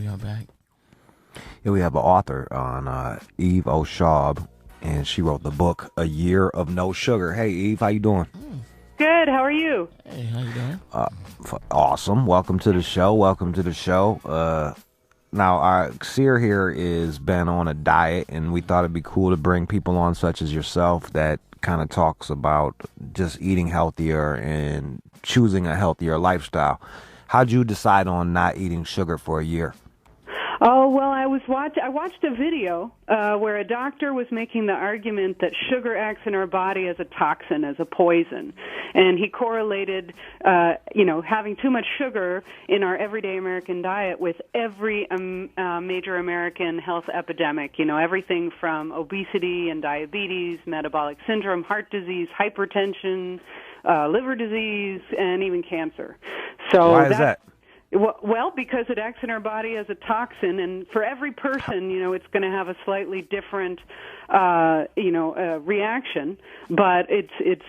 we are back. Here we have an author on Eve O Schaub, and she wrote the book A Year of No Sugar. Hey, Eve, how you doing? Good. How are you? Hey, how you doing? Awesome. Welcome to the show. Now, our Seer here is been on a diet, and we thought it'd be cool to bring people on such as yourself that kind of talks about just eating healthier and choosing a healthier lifestyle. How'd you decide on not eating sugar for a year? Oh, well, I watched a video where a doctor was making the argument that sugar acts in our body as a toxin, as a poison. And he correlated, having too much sugar in our everyday American diet with every major American health epidemic. Everything from obesity and diabetes, metabolic syndrome, heart disease, hypertension, liver disease, and even cancer. So why is that? Well, because it acts in our body as a toxin, and for every person, it's going to have a slightly different, reaction. But it's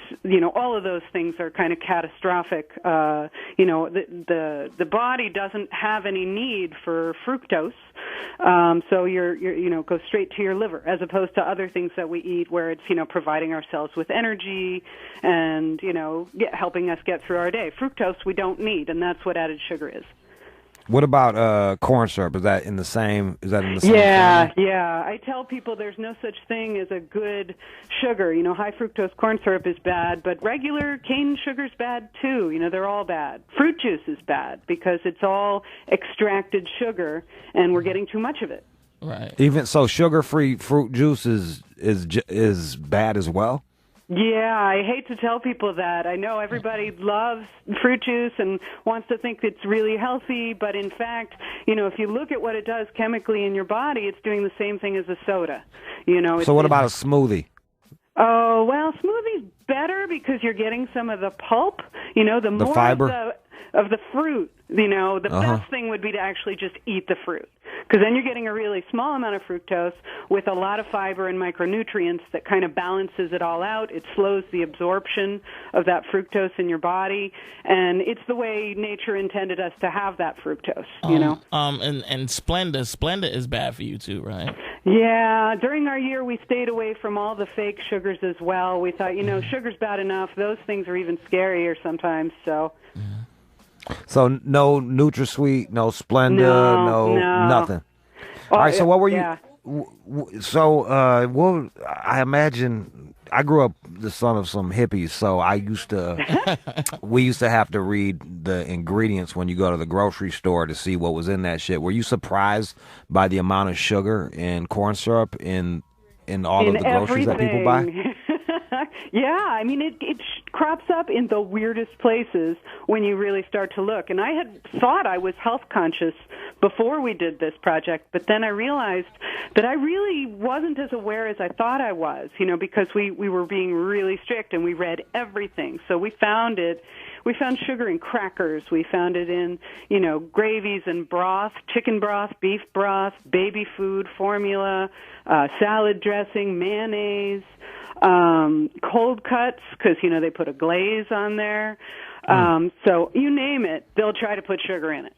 all of those things are kind of catastrophic. The body doesn't have any need for fructose, so you're goes straight to your liver, as opposed to other things that we eat, where it's providing our cells with energy and helping us get through our day. Fructose we don't need, and that's what added sugar is. What about corn syrup? Is that in the same? Family? Yeah. I tell people there's no such thing as a good sugar. High fructose corn syrup is bad, but regular cane sugar's bad too. They're all bad. Fruit juice is bad because it's all extracted sugar, and we're getting too much of it. Right. Even so, sugar-free fruit juice is bad as well. Yeah, I hate to tell people that. I know everybody loves fruit juice and wants to think it's really healthy, but in fact, if you look at what it does chemically in your body, it's doing the same thing as a soda. So what about a smoothie? Oh, well, smoothie's better because you're getting some of the pulp, the more fiber of the fruit. The best thing would be to actually just eat the fruit, because then you're getting a really small amount of fructose with a lot of fiber and micronutrients that kind of balances it all out. It slows the absorption of that fructose in your body, and it's the way nature intended us to have that fructose, And Splenda is bad for you too, right? Yeah, during our year we stayed away from all the fake sugars as well. We thought, sugar's bad enough. Those things are even scarier sometimes, so... So no NutraSweet, no Splenda, no nothing. All right. So what were you? I imagine I grew up the son of some hippies, so we used to have to read the ingredients when you go to the grocery store to see what was in that shit. Were you surprised by the amount of sugar and corn syrup in all of the groceries that people buy? Yeah, I mean, it crops up in the weirdest places when you really start to look. And I had thought I was health conscious before we did this project, but then I realized that I really wasn't as aware as I thought I was, because we were being really strict and we read everything. So we found it. We found sugar in crackers. We found it in, gravies and broth, chicken broth, beef broth, baby food, formula, salad dressing, mayonnaise, cold cuts, because they put a glaze on there. So you name it, they'll try to put sugar in it.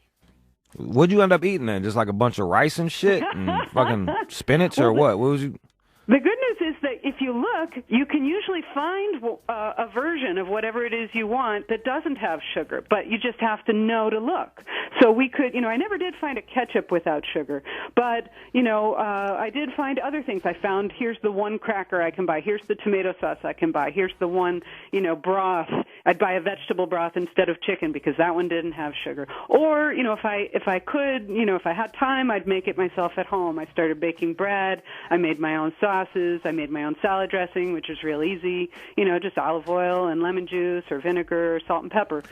What'd you end up eating then? Just like a bunch of rice and shit and fucking spinach, or what? What was you? The good news is that if you look, you can usually find a version of whatever it is you want that doesn't have sugar, but you just have to know to look. So we could, I never did find a ketchup without sugar, but, I did find other things. I found, here's the one cracker I can buy. Here's the tomato sauce I can buy. Here's the one, broth. I'd buy a vegetable broth instead of chicken because that one didn't have sugar. Or, if I could, if I had time, I'd make it myself at home. I started baking bread. I made my own sauces. I made my own salad dressing, which is real easy. Just olive oil and lemon juice or vinegar or salt and pepper.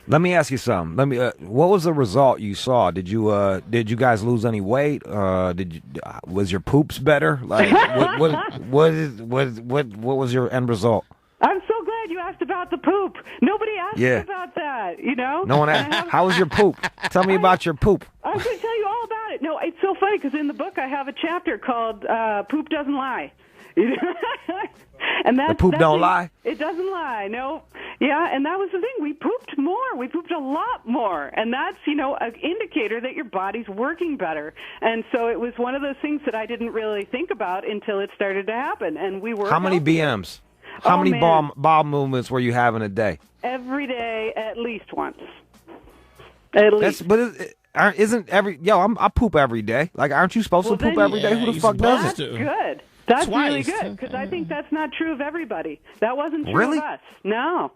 Let me ask you something. What was the result you saw? Did you guys lose any weight? Was your poops better? Like what was your end result? I'm so glad you asked about the poop. Nobody asked me about that, No one asked. How was your poop? Tell me about your poop. I'm going to tell you all about it. No, it's so funny because in the book I have a chapter called Poop Doesn't Lie. And the poop don't lie? It doesn't lie, no. Yeah, and that was the thing. We pooped more We pooped a lot more. And that's, an indicator that your body's working better. And so it was one of those things that I didn't really think about until it started to happen. And we were How many healthier. BMs? How many ball movements were you having a day? Every day, at least once. At least. Isn't I poop every day. Like, aren't you supposed to poop every day? Who the fuck does it? That's good. That's Twice. really good, because I think that's not true of everybody. That wasn't true Really? of us. No.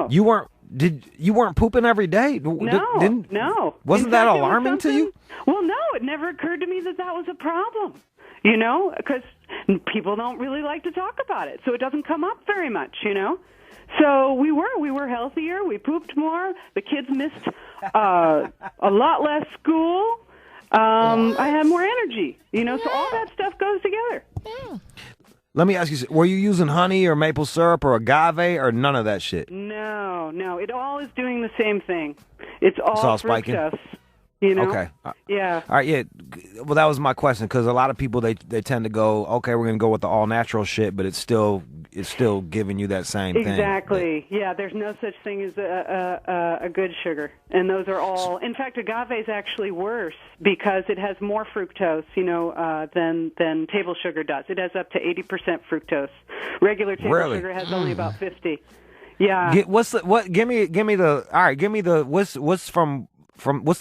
You weren't pooping every day? No. Wasn't that alarming to you? Well, no, it never occurred to me that was a problem. Because people don't really like to talk about it, so it doesn't come up very much, So we were healthier. We pooped more. The kids missed a lot less school. I had more energy, so all that stuff goes together. Yeah. Let me ask you, were you using honey or maple syrup or agave or none of that shit? No. It all is doing the same thing. It's all spiking? fructose. Okay. Yeah. All right, yeah. Well, that was my question, because a lot of people, they tend to go, okay, we're going to go with the all-natural shit, but it's still giving you that same thing. Exactly. Yeah, there's no such thing as a good sugar. And those are all... In fact, agave is actually worse because it has more fructose, than table sugar does. It has up to 80% fructose. Regular table sugar has only about 50. Yeah. What's the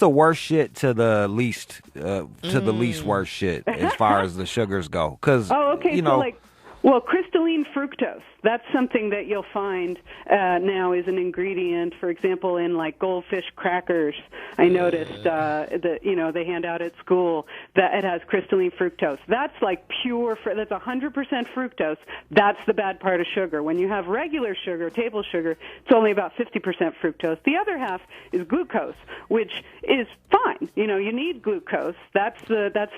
worst shit to the least worst shit as far as the sugars go? Because crystalline fructose. That's something that you'll find now is an ingredient. For example, in like goldfish crackers, I noticed that they hand out at school that it has crystalline fructose. That's like that's 100% fructose. That's the bad part of sugar. When you have regular sugar, table sugar, it's only about 50% fructose. The other half is glucose, which is fine. You need glucose. That's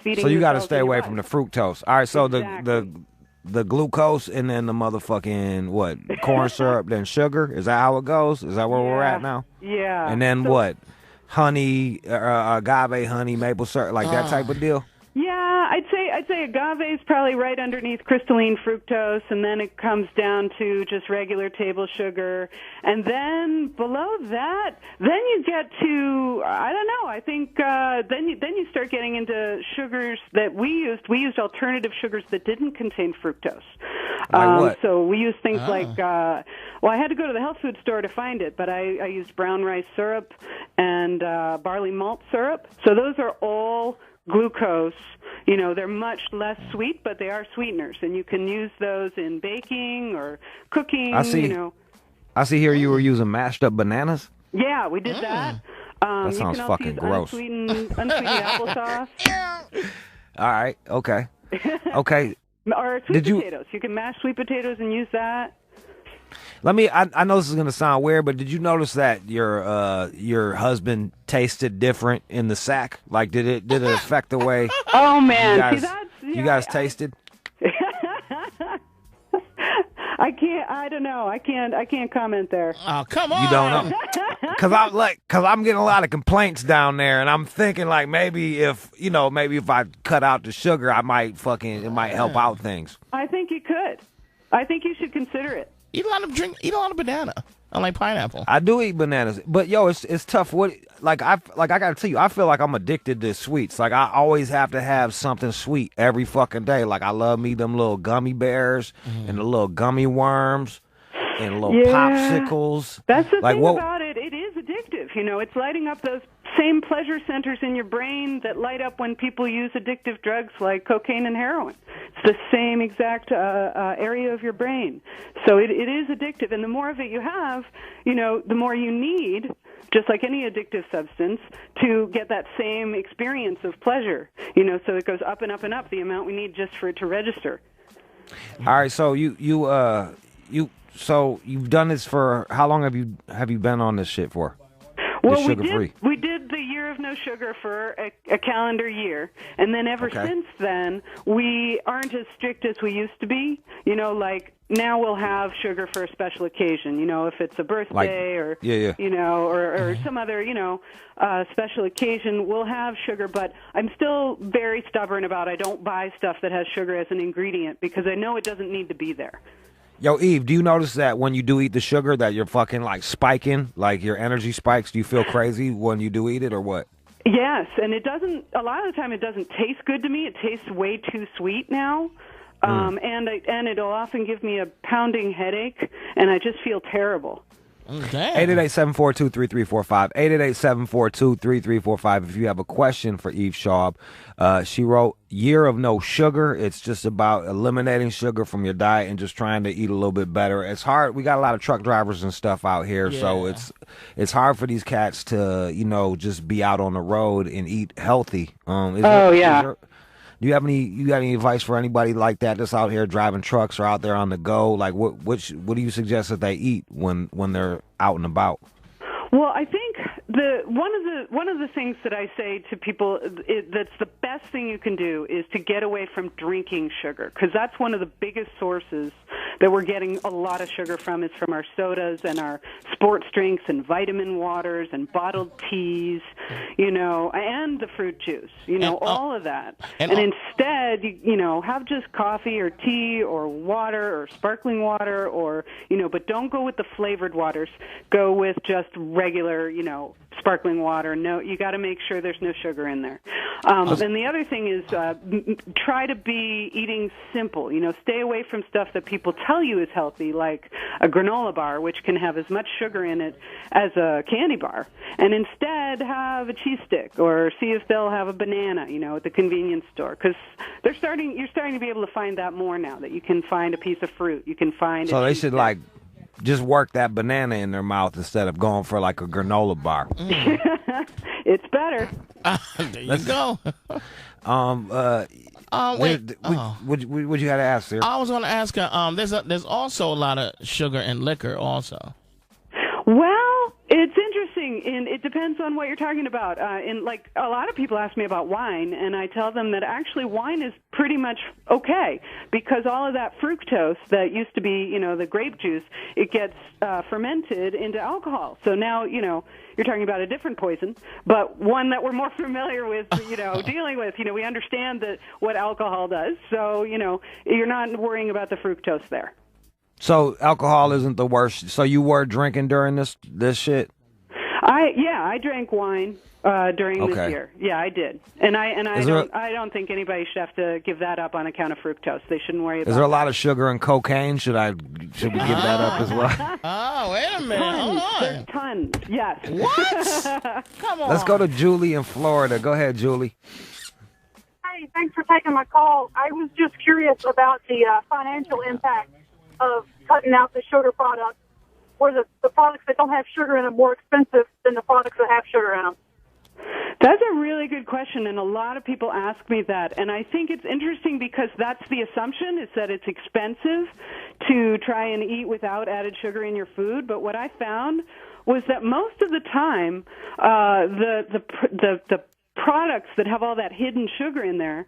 feeding. So you got to cells stay in your away body. from the fructose. All right. So Exactly. the glucose and then the motherfucking corn syrup, then sugar. Is that how it goes? Is that where we're at now? Yeah. And then what? Honey, agave honey, maple syrup, like that type of deal? Yeah, I'd say agave is probably right underneath crystalline fructose, and then it comes down to just regular table sugar, and then below that, then you get to I don't know. I think then you start getting into sugars that we used. We used alternative sugars that didn't contain fructose. Like what? So we used things like I had to go to the health food store to find it, but I used brown rice syrup and barley malt syrup. So those are all glucose. They're much less sweet, but they are sweeteners, and you can use those in baking or cooking. I see here you were using mashed up bananas. Yeah, we did that. That sounds you can also fucking use gross. unsweetened applesauce. All right, okay. Or sweet potatoes. You can mash sweet potatoes and use that. I know this is gonna sound weird, but did you notice that your husband tasted different in the sack? Like, did it affect the way? Oh man, you guys tasted? I don't know. I can't comment there. Oh, come on. You don't know? Cause I'm getting a lot of complaints down there, and I'm thinking like maybe if I cut out the sugar, it might help out things. I think you could. I think you should consider it. Eat a lot of banana. Unlike pineapple. I do eat bananas, but it's tough. I gotta tell you, I feel like I'm addicted to sweets. Like I always have to have something sweet every fucking day. Like I love me them little gummy bears and the little gummy worms and little popsicles. That's the thing about it. It is addictive. It's lighting up those same pleasure centers in your brain that light up when people use addictive drugs like cocaine and heroin. It's the same exact area of your brain. So it is addictive. And the more of it you have, the more you need, just like any addictive substance, to get that same experience of pleasure. So it goes up and up and up, the amount we need just for it to register. All right, so so you've done this for how long have you been on this shit for? Well, we did the year of no sugar for a calendar year, and then ever since then, we aren't as strict as we used to be. Like now we'll have sugar for a special occasion. If it's a birthday or or some other special occasion, we'll have sugar. But I'm still very stubborn about I don't buy stuff that has sugar as an ingredient because I know it doesn't need to be there. Yo, Eve, do you notice that when you do eat the sugar that you're fucking like spiking, like your energy spikes? Do you feel crazy when you do eat it or what? Yes, and it doesn't. A lot of the time, it doesn't taste good to me. It tastes way too sweet now, and it'll often give me a pounding headache, and I just feel terrible. Damn. 888-742-3345. 888-742-3345. If you have a question for Eve Schaub, she wrote Year of No Sugar. It's just about eliminating sugar from your diet and just trying to eat a little bit better. It's hard. We got a lot of truck drivers and stuff out here, so it's hard for these cats to, just be out on the road and eat healthy. Do you have any advice for anybody like that that's out here driving trucks or out there on the go? Like, what do you suggest that they eat when they're out and about? Well, I think one of the things that I say to people that's the best thing you can do is to get away from drinking sugar, because that's one of the biggest sources that we're getting a lot of sugar from is from our sodas and our sports drinks and vitamin waters and bottled teas, and the fruit juice, all of that. And instead, have just coffee or tea or water or sparkling water but don't go with the flavored waters. Go with just regular, sparkling water. No, you got to make sure there's no sugar in there. And the other thing is try to be eating simple. Stay away from stuff that people tell you is healthy, like a granola bar, which can have as much sugar in it as a candy bar. And instead have a cheese stick or see if they'll have a banana, at the convenience store. Because you're starting to be able to find that more now, that you can find a piece of fruit. You can find So they should, just work that banana in their mouth instead of going for like a granola bar. It's better. There you go. What you had to ask, sir? I was going to ask her. There's also a lot of sugar in liquor, also. Well, it's interesting, and it depends on what you're talking about. A lot of people ask me about wine, and I tell them that actually wine is pretty much okay, because all of that fructose that used to be, the grape juice, it gets fermented into alcohol. So now, you're talking about a different poison, but one that we're more familiar with, dealing with. We understand what alcohol does, so, you're not worrying about the fructose there. So alcohol isn't the worst. So you were drinking during this shit? I drank wine during this year. Yeah, I did. And I don't think anybody should have to give that up on account of fructose. They shouldn't worry about it. Is there a lot of sugar and cocaine? Should we give that up as well? Oh, wait a minute. Hold on. There's tons. Yes. What? Come on. Let's go to Julie in Florida. Go ahead, Julie. Hey, thanks for taking my call. I was just curious about the financial impact of cutting out the sugar products. Were the products that don't have sugar in them more expensive than the products that have sugar in them? That's a really good question, and a lot of people ask me that. And I think it's interesting because that's the assumption, is that it's expensive to try and eat without added sugar in your food. But what I found was that most of the time, the products that have all that hidden sugar in there,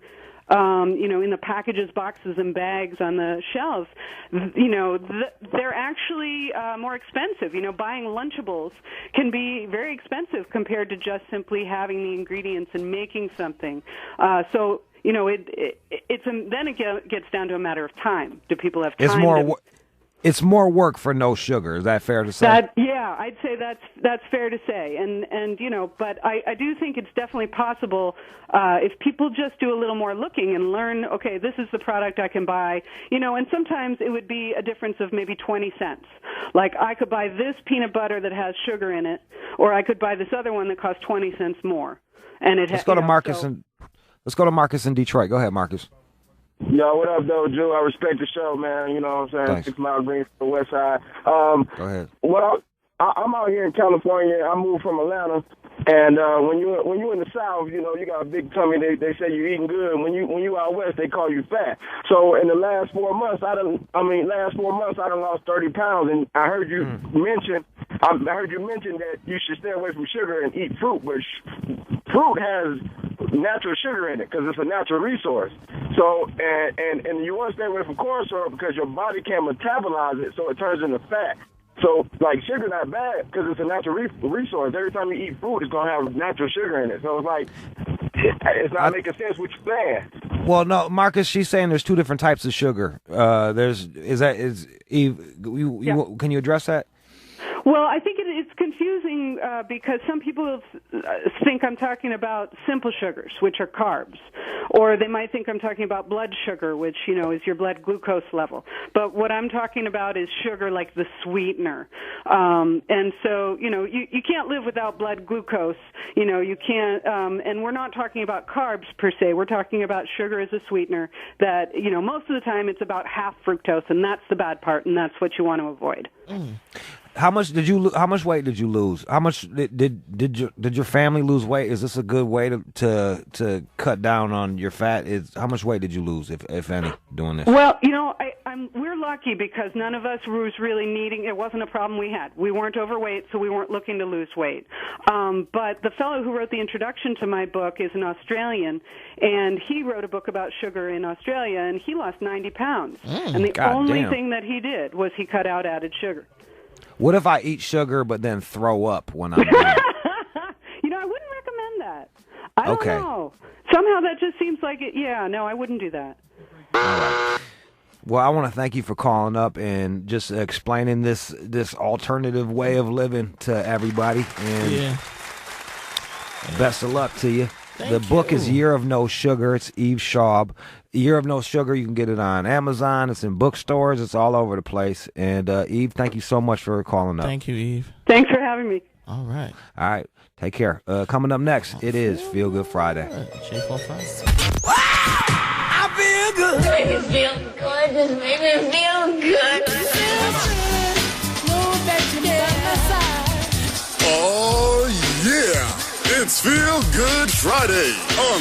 in the packages, boxes, and bags on the shelves, they're actually more expensive. Buying Lunchables can be very expensive compared to just simply having the ingredients and making something. Then it gets down to a matter of time. Do people have time? It's more work for no sugar. Is that fair to say? Yeah, I'd say that's fair to say. And but I do think it's definitely possible if people just do a little more looking and learn, okay, this is the product I can buy, and sometimes it would be a difference of maybe 20 cents. Like I could buy this peanut butter that has sugar in it, or I could buy this other one that costs 20 cents more. And let's go to Marcus in Detroit. Go ahead, Marcus. Yo, what up, though, Drew? I respect the show, man. You know what I'm saying? Thanks. 6 Mile Green from the West Side. Go ahead. Well, I'm out here in California. I moved from Atlanta, and when you in the South, you got a big tummy. They say you're eating good. When you out west, they call you fat. So in the last 4 months, I done lost 30 pounds. And I heard you mention that you should stay away from sugar and eat fruit, but fruit has natural sugar in it because it's a natural resource. So and you want to stay away from corn syrup because your body can't metabolize it, so it turns into fat. So, sugar not bad because it's a natural resource. Every time you eat fruit, it's going to have natural sugar in it. So, it's not making sense what you're saying. Well, no, Marcus, she's saying there's two different types of sugar. Is Eve? Can you address that? Well, I think it's confusing because some people think I'm talking about simple sugars, which are carbs, or they might think I'm talking about blood sugar, which is your blood glucose level. But what I'm talking about is sugar like the sweetener, and so you can't live without blood glucose. You can't, and we're not talking about carbs per se. We're talking about sugar as a sweetener. That most of the time it's about half fructose, and that's the bad part, and that's what you want to avoid. How much weight did you lose? How much did your family lose weight? Is this a good way to cut down on your fat? How much weight did you lose, if any, doing this? Well, we're lucky because none of us was really needing. It wasn't a problem we had. We weren't overweight, so we weren't looking to lose weight. But the fellow who wrote the introduction to my book is an Australian, and he wrote a book about sugar in Australia, and he lost 90 pounds. And the only thing that he did was he cut out added sugar. What if I eat sugar but then throw up when I'm done? I wouldn't recommend that. I don't know. Somehow that just seems like it. Yeah, no, I wouldn't do that. All right. Well, I want to thank you for calling up and just explaining this alternative way of living to everybody. And best of luck to you. The book is Year of No Sugar. It's Eve Schaub. Year of No Sugar. You can get it on Amazon. It's in bookstores. It's all over the place. And Eve, thank you so much for calling up. Thank you, Eve. Thanks for having me. All right. All right. Take care. Coming up next, it is Feel Good Friday. I feel good. Make me feel good. Just make me feel good. Oh, yeah. It's Feel Good Friday on